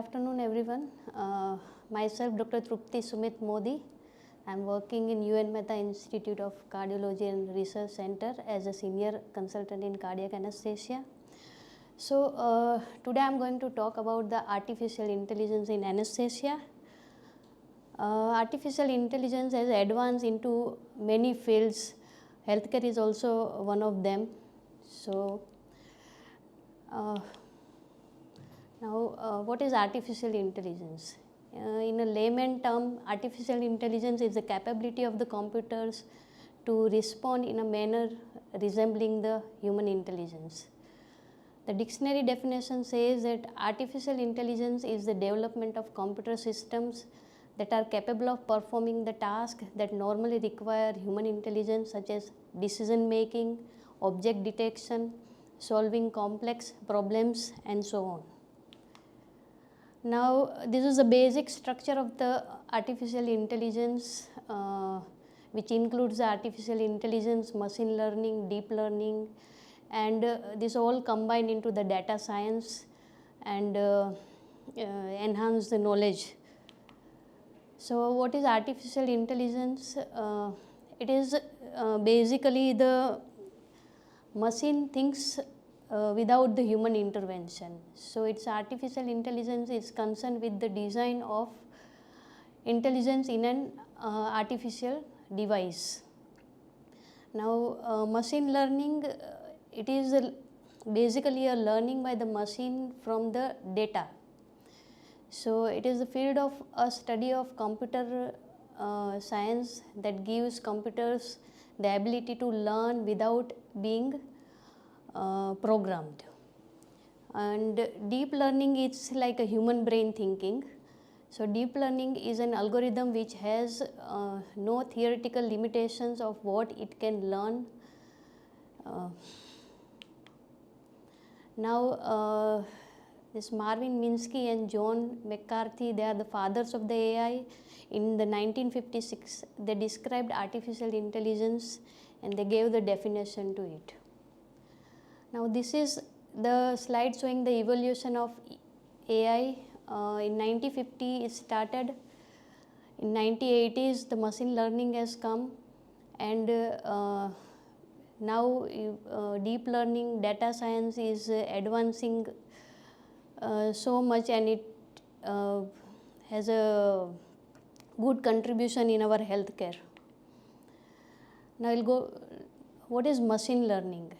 afternoon, everyone. Myself, Dr. Trupti Sumit Modi. I am working in UNMICRC Institute of Cardiology and Research Center as a senior consultant in cardiac anesthesia. So, today I am going to talk about the artificial intelligence in anesthesia. Artificial intelligence has advanced into many fields. Healthcare is also one of them. So, now, what is artificial intelligence? In a layman term, artificial intelligence is the capability of the computers to respond in a manner resembling the human intelligence. The dictionary definition says that artificial intelligence is the development of computer systems that are capable of performing the tasks that normally require human intelligence, such as decision making, object detection, solving complex problems, and so on. Now, this is the basic structure of the artificial intelligence, which includes the artificial intelligence, machine learning, deep learning, and this all combined into the data science and enhance the knowledge. So, what is artificial intelligence? It is basically the machine thinks without the human intervention. So, its artificial intelligence is concerned with the design of intelligence in an artificial device. Now, machine learning, it is basically a learning by the machine from the data. So, it is the field of a study of computer science that gives computers the ability to learn without being programmed. And deep learning is like a human brain thinking. So, deep learning is an algorithm which has no theoretical limitations of what it can learn. Now, this Marvin Minsky and John McCarthy, they are the fathers of the AI. In the 1956, they described artificial intelligence and they gave the definition to it. Now, this is the slide showing the evolution of AI. In 1950 it started. In 1980s the machine learning has come, and now deep learning, data science is advancing so much, and it has a good contribution in our healthcare. Now, we'll go. What is machine learning?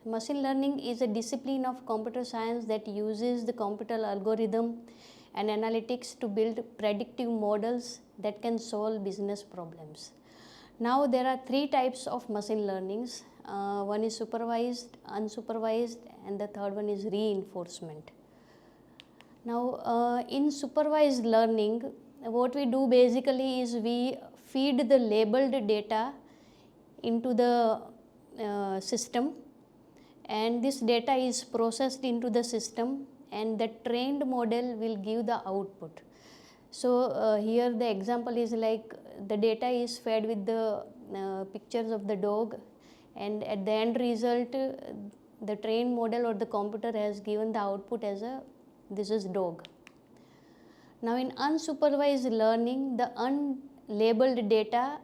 Machine learning is a discipline of computer science that uses the computer algorithm and analytics to build predictive models that can solve business problems. Now, there are three types of machine learnings. One is supervised, unsupervised, and the third one is reinforcement. Now, in supervised learning, what we do basically is we feed the labeled data into the system, and this data is processed into the system, and the trained model will give the output. So, here the example is like the data is fed with the pictures of the dog, and at the end result the trained model or the computer has given the output as a this is dog. Now, in unsupervised learning, the unlabeled data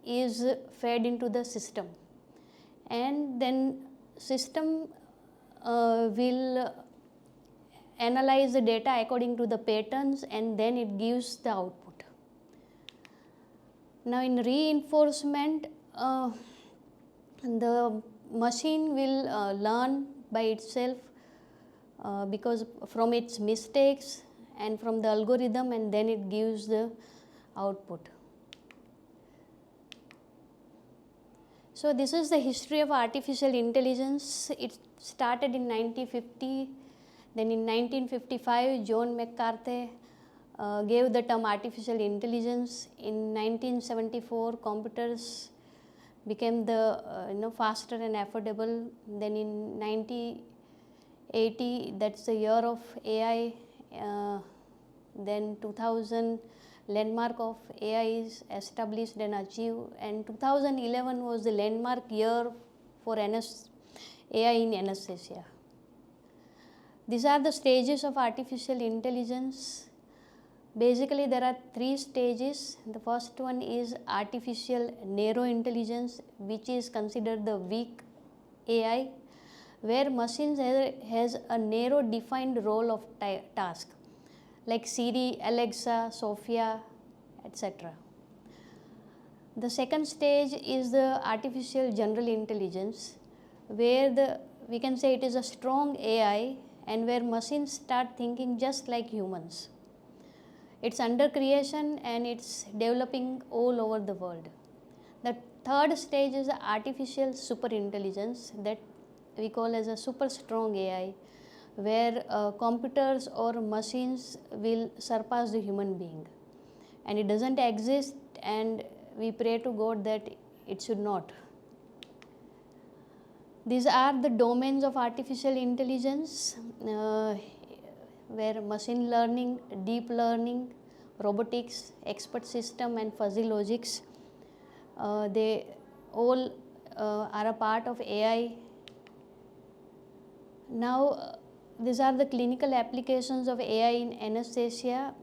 is fed into the system, and then system will analyze the data according to the patterns, and then it gives the output. Now, in reinforcement, the machine will learn by itself because from its mistakes and from the algorithm, and then it gives the output. So, this is the history of artificial intelligence. It started in 1950. Then in 1955, John McCarthy gave the term artificial intelligence. In 1974, computers became the faster and affordable. Then in 1980, that's the year of AI. Then 2000, landmark of AI is established and achieved, and 2011 was the landmark year for AI in anesthesia. These are the stages of artificial intelligence. Basically, there are 3 stages. The first one is artificial narrow intelligence, which is considered the weak AI, where machines has a narrow defined role of task, like Siri, Alexa, Sophia, etc. The second stage is the artificial general intelligence, where we can say it is a strong AI and where machines start thinking just like humans. It's under creation and it's developing all over the world. The third stage is artificial superintelligence, that we call as a super strong AI, where computers or machines will surpass the human being, and it doesn't exist, and we pray to God that it should not. These are the domains of artificial intelligence, where machine learning, deep learning, robotics, expert system and fuzzy logics, they all are a part of AI. Now, these are the clinical applications of AI in anesthesia.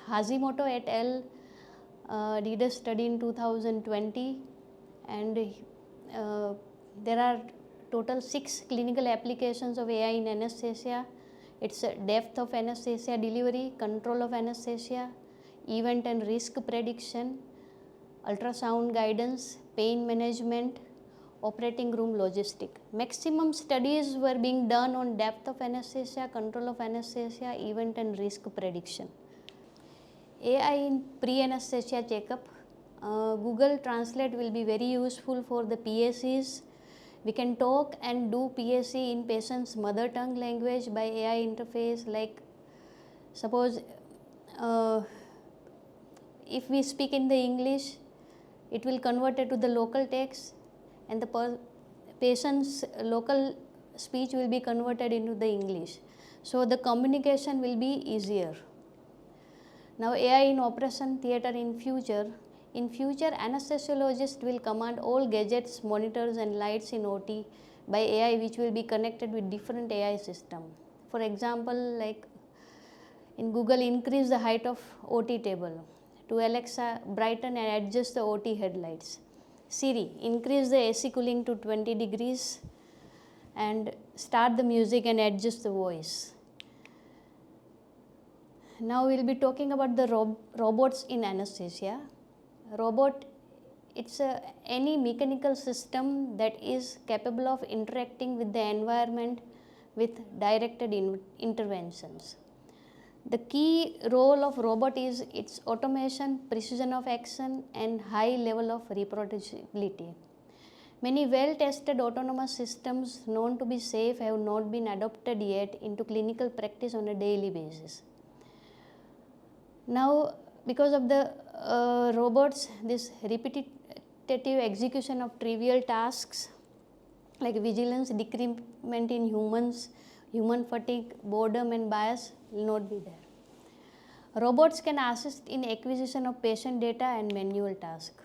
Hashimoto et al. Did a study in 2020, and there are total 6 clinical applications of AI in anesthesia. It's depth of anesthesia delivery, control of anesthesia, event and risk prediction, ultrasound guidance, pain management, operating room logistic. Maximum studies were being done on depth of anesthesia, control of anesthesia, event and risk prediction. AI in pre-anesthesia checkup. Google Translate will be very useful for the PACs. We can talk and do PAC in patient's mother tongue language by AI interface. Like suppose if we speak in the English, it will convert it to the local text, and the patient's local speech will be converted into the English. So the communication will be easier. Now AI in operation theatre in future. In future, anesthesiologist will command all gadgets, monitors and lights in OT by AI, which will be connected with different AI system. For example, like in Google, increase the height of OT table. To Alexa, brighten and adjust the OT headlights. Siri, increase the AC cooling to 20 degrees and start the music and adjust the voice. Now we will be talking about the robots in anesthesia. Robot, it's any mechanical system that is capable of interacting with the environment with directed interventions. The key role of robot is its automation, precision of action and high level of reproducibility. Many well-tested autonomous systems known to be safe have not been adopted yet into clinical practice on a daily basis. Now, because of the robots, this repetitive execution of trivial tasks like vigilance, decrement in humans, human fatigue, boredom and bias will not be there. Robots can assist in acquisition of patient data and manual tasks.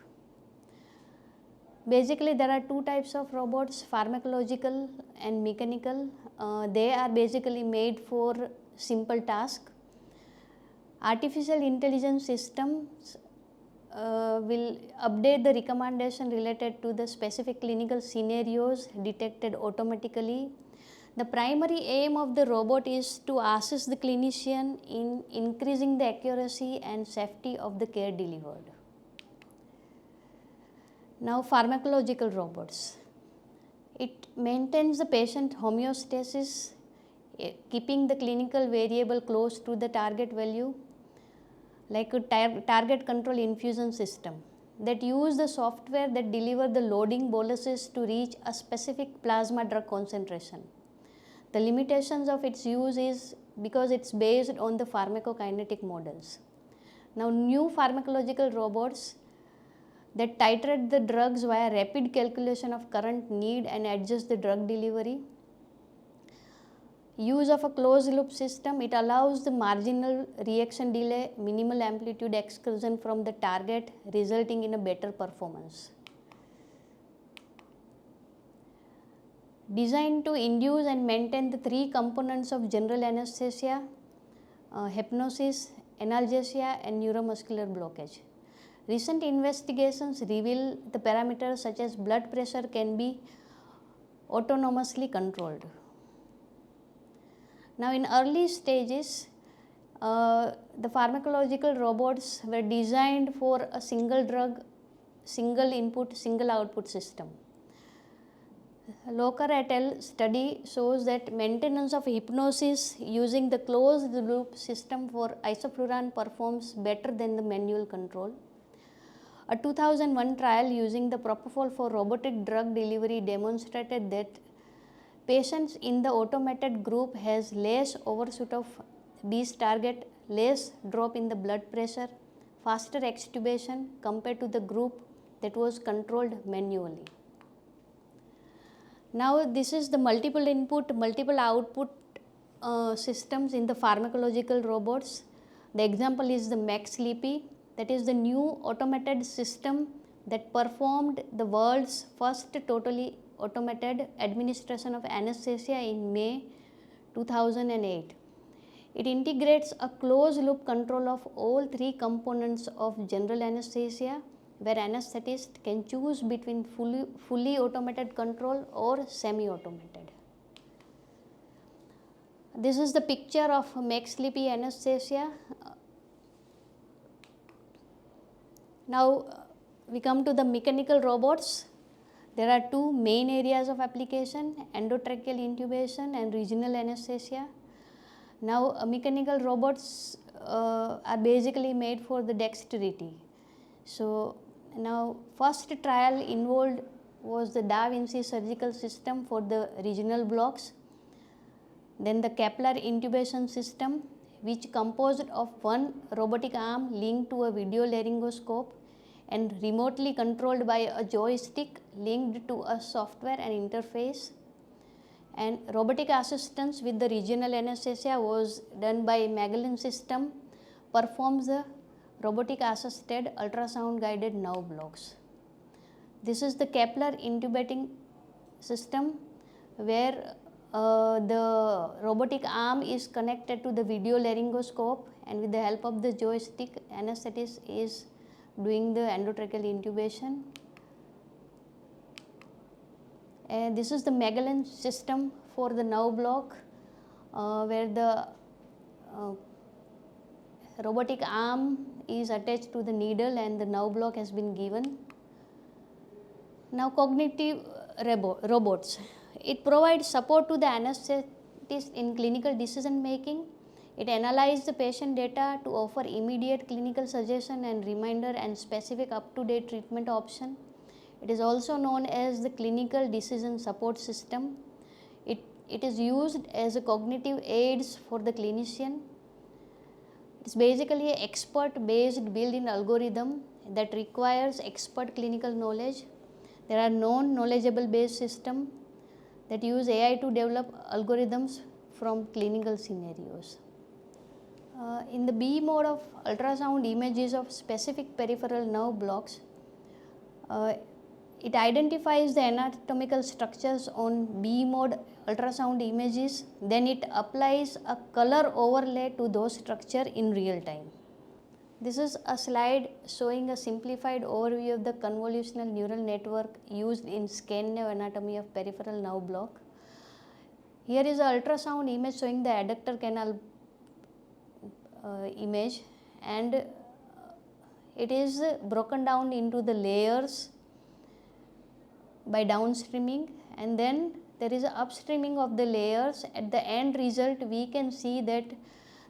Basically, there are 2 types of robots, pharmacological and mechanical. They are basically made for simple tasks. Artificial intelligence systems will update the recommendation related to the specific clinical scenarios detected automatically. The primary aim of the robot is to assist the clinician in increasing the accuracy and safety of the care delivered. Now, pharmacological robots. It maintains the patient homeostasis, keeping the clinical variable close to the target value, like a target control infusion system that use the software that deliver the loading boluses to reach a specific plasma drug concentration. The limitations of its use is because it's based on the pharmacokinetic models. Now, new pharmacological robots that titrate the drugs via rapid calculation of current need and adjust the drug delivery. Use of a closed loop system, it allows the marginal reaction delay, minimal amplitude excursion from the target, resulting in a better performance. designed to induce and maintain the three components of general anesthesia: hypnosis, analgesia, and neuromuscular blockage. Recent investigations reveal the parameters such as blood pressure can be autonomously controlled. Now, in early stages, the pharmacological robots were designed for a single drug, single input, single output system. Locker et al. Study shows that maintenance of hypnosis using the closed loop system for isoflurane performs better than the manual control. A 2001 trial using the propofol for robotic drug delivery demonstrated that patients in the automated group has less overshoot of B's target, less drop in the blood pressure, faster extubation compared to the group that was controlled manually. Now, this is the multiple input, multiple output systems in the pharmacological robots. The example is the UNMICRC, that is the new automated system that performed the world's first totally automated administration of anesthesia in May 2008. It integrates a closed loop control of all three components of general anesthesia, where anesthetist can choose between fully automated control or semi-automated. This is the picture of UNMICRC anesthesia. Now, we come to the mechanical robots. There are two main areas of application: endotracheal intubation and regional anesthesia. Now, mechanical robots are basically made for the dexterity. So, now first trial involved was the Da Vinci surgical system for the regional blocks, then the Kepler intubation system, which composed of one robotic arm linked to a video laryngoscope and remotely controlled by a joystick linked to a software and interface. And robotic assistance with the regional anesthesia was done by Magellan system, performs the robotic assisted ultrasound guided nerve blocks. This is the Kepler intubating system, where the robotic arm is connected to the video laryngoscope, and with the help of the joystick, anesthetist is doing the endotracheal intubation. And this is the Magellan system for the nerve block, where the robotic arm is attached to the needle and the nerve block has been given. Now, cognitive robots. It provides support to the anesthetist in clinical decision making. It analyzes the patient data to offer immediate clinical suggestion and reminder and specific up-to-date treatment option. It is also known as the clinical decision support system. It is used as a cognitive aids for the clinician. It is basically an expert-based built-in algorithm that requires expert clinical knowledge. There are non-knowledgeable based systems that use AI to develop algorithms from clinical scenarios. In the B mode of ultrasound images of specific peripheral nerve blocks, it identifies the anatomical structures on B mode ultrasound images, then it applies a color overlay to those structures in real time. This is a slide showing a simplified overview of the convolutional neural network used in scan-nav anatomy of peripheral nerve block. Here is an ultrasound image showing the adductor canal image, and it is broken down into the layers by downstreaming, and then there is a upstreaming of the layers. At the end result, we can see that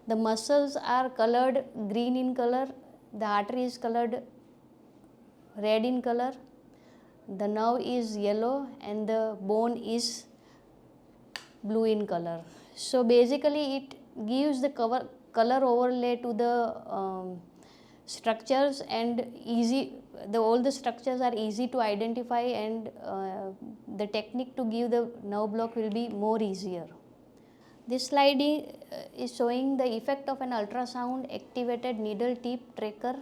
the muscles are colored green in color, the artery is colored red in color, the nerve is yellow, and the bone is blue in color. So basically it gives the color overlay to the structures, and all the structures are easy to identify, and the technique to give the nerve block will be more easier. This slide is showing the effect of an ultrasound activated needle tip tracker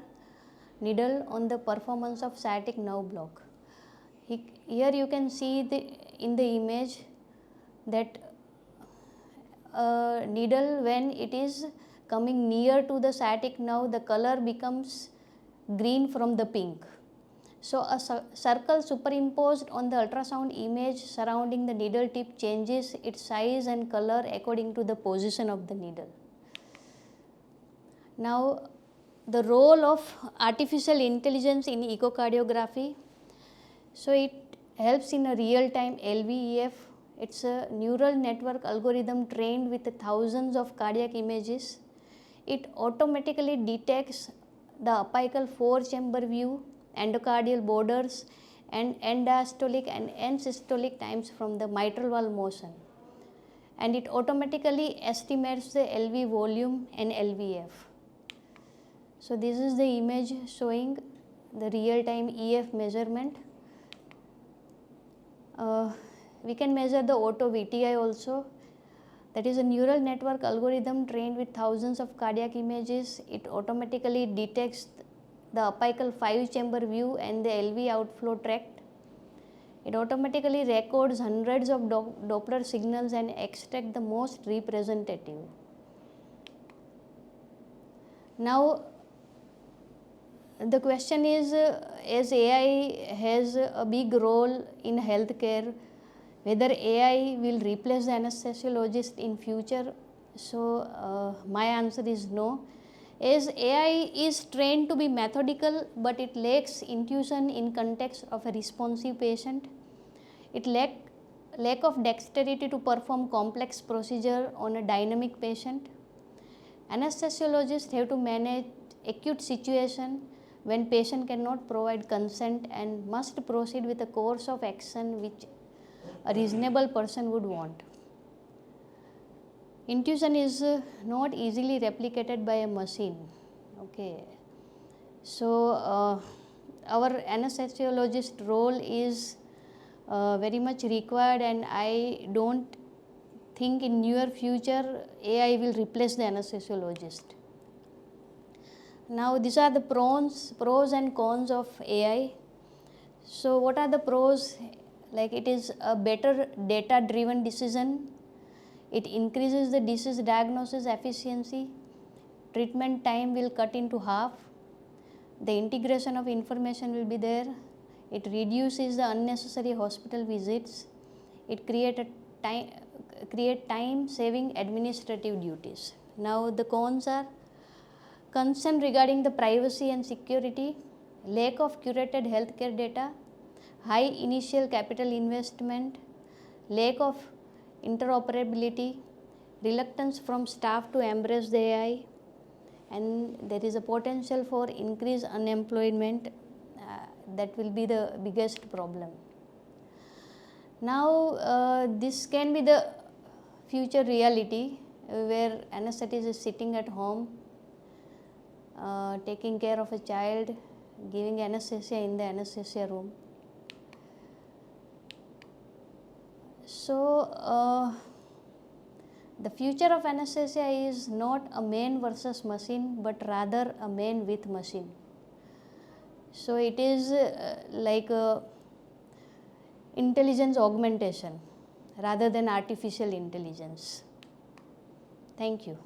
needle on the performance of sciatic nerve block. Here you can see in the image that needle, when it is coming near to the sciatic nerve, the color becomes green from the pink. So a circle superimposed on the ultrasound image surrounding the needle tip changes its size and color according to the position of the needle. Now, the role of artificial intelligence in echocardiography. So it helps in a real-time LVEF. It's a neural network algorithm trained with thousands of cardiac images. It automatically detects the apical 4-chamber view, endocardial borders, and end diastolic and end systolic times from the mitral valve motion. And it automatically estimates the LV volume and LVF. So this is the image showing the real-time EF measurement. We can measure the auto VTI also. That is a neural network algorithm trained with thousands of cardiac images. It automatically detects the apical 5-chamber view and the LV outflow tract. It automatically records hundreds of Doppler signals and extracts the most representative. Now, the question is, as AI has a big role in healthcare, whether AI will replace the anesthesiologist in future. So my answer is no. As AI is trained to be methodical, but it lacks intuition in context of a responsive patient. It lack of dexterity to perform complex procedure on a dynamic patient. Anesthesiologists have to manage acute situation when patient cannot provide consent and must proceed with a course of action which a reasonable person would want. Intuition is not easily replicated by a machine. Okay. So our anesthesiologist role is very much required, and I don't think in near future AI will replace the anesthesiologist. Now these are the pros and cons of AI. So what are the pros? Like, it is a better data driven decision. It increases the disease diagnosis efficiency. Treatment time will cut into half. The integration of information will be there. It reduces the unnecessary hospital visits. It create time saving administrative duties. Now the cons are concern regarding the privacy and security, lack of curated healthcare data, high initial capital investment, lack of interoperability, reluctance from staff to embrace the AI, and there is a potential for increased unemployment. That will be the biggest problem. Now this can be the future reality where anesthetist is sitting at home, taking care of a child, giving anesthesia in the anesthesia room. So the future of anesthesia is not a man versus machine, but rather a man with machine. So it is like intelligence augmentation rather than artificial intelligence. Thank you.